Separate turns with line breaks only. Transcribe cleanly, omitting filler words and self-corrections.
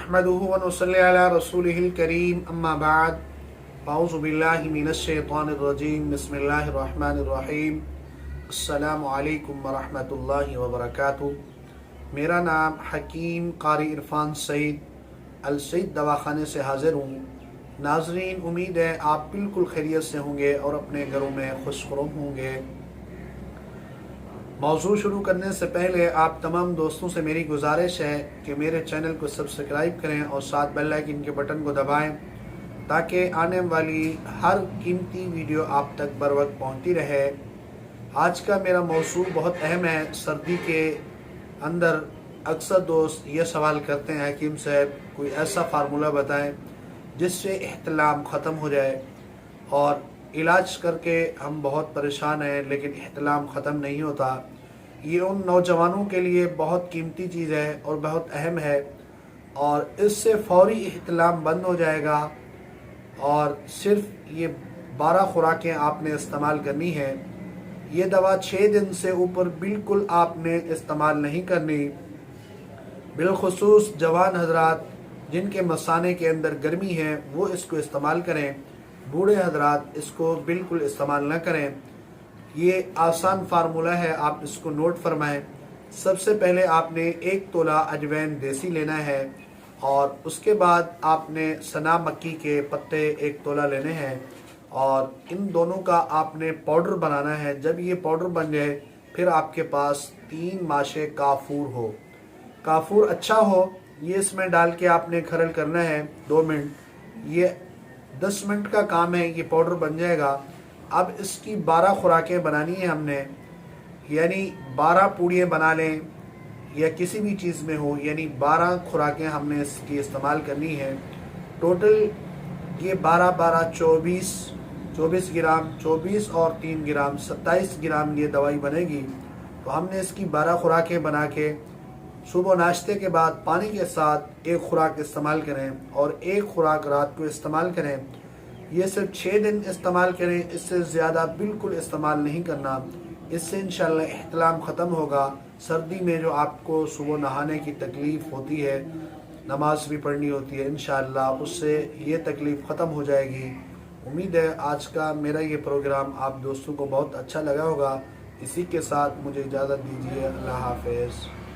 नहमदुहु व नुसल्ली अला रसूलिहिल करीम अम्मा बाद अऊज़ु बिल्लाहि मिनश शैतानिर रजीम बिस्मिल्लाहिर रहमानिर रहीम अस्सलामु अलैकुम व रहमतुल्लाहि व बरकातुहू। मेरा नाम हकीम कारी इरफान सईद अल सईद दवाखाने से हाज़िर हूँ। नाज़रीन, उम्मीद है आप बिल्कुल खैरियत से होंगे और अपने घरों में खुशखुरम होंगे। मौजू शुरू करने से पहले आप तमाम दोस्तों से मेरी गुजारिश है कि मेरे चैनल को सब्सक्राइब करें और साथ बेल आइकन के बटन को दबाएं ताकि आने वाली हर कीमती वीडियो आप तक बर वक्त पहुँचती रहे। आज का मेरा मौजू बहुत अहम है। सर्दी के अंदर अक्सर दोस्त ये सवाल करते हैं हकीम साहब कोई ऐसा फार्मूला बताएं जिससे एहतलाम ख़त्म हो जाए, और इलाज करके हम बहुत परेशान हैं लेकिन एहतलाम ख़त्म नहीं होता। ये उन नौजवानों के लिए बहुत कीमती चीज़ है और बहुत अहम है, और इससे फौरी एहतलाम बंद हो जाएगा। और सिर्फ ये 12 खुराकें आपने इस्तेमाल करनी है। ये दवा 6 दिन से ऊपर बिल्कुल आपने इस्तेमाल नहीं करनी। बिलखुसूस जवान हजरात जिनके मसाने के अंदर गर्मी है वो इसको इस्तेमाल करें। बूढ़े हजरात इसको बिल्कुल इस्तेमाल न करें। ये आसान फार्मूला है, आप इसको नोट फरमाएं। सबसे पहले आपने 1 तोला अजवैन देसी लेना है, और उसके बाद आपने सना मक्की के पत्ते 1 तोला लेने हैं, और इन दोनों का आपने पाउडर बनाना है। जब ये पाउडर बन जाए फिर आपके पास 3 माशे काफूर हो, काफूर अच्छा हो, ये इसमें डाल के आपने खरल करना है 2 मिनट। ये 10 मिनट का काम है, ये पाउडर बन जाएगा। अब इसकी 12 खुराकें बनानी है हमने, यानी 12 पूड़ियाँ बना लें या किसी भी चीज़ में हो, यानी 12 खुराकें हमने इसकी इस्तेमाल करनी है। टोटल ये 12 12 24 ग्राम, 24 और 3 ग्राम 27 ग्राम ये दवाई बनेगी। तो हमने इसकी 12 खुराकें बना के सुबह नाश्ते के बाद पानी के साथ 1 खुराक इस्तेमाल करें और 1 खुराक रात को इस्तेमाल करें। ये सिर्फ 6 दिन इस्तेमाल करें, इससे ज़्यादा बिल्कुल इस्तेमाल नहीं करना। इससे इंशाल्लाह एहतलाम ख़त्म होगा। सर्दी में जो आपको सुबह नहाने की तकलीफ़ होती है, नमाज भी पढ़नी होती है, इंशाल्लाह उससे ये तकलीफ़ ख़त्म हो जाएगी। उम्मीद है आज का मेरा ये प्रोग्राम आप दोस्तों को बहुत अच्छा लगा होगा। इसी के साथ मुझे इजाज़त दीजिए। अल्लाह हाफ़िज़।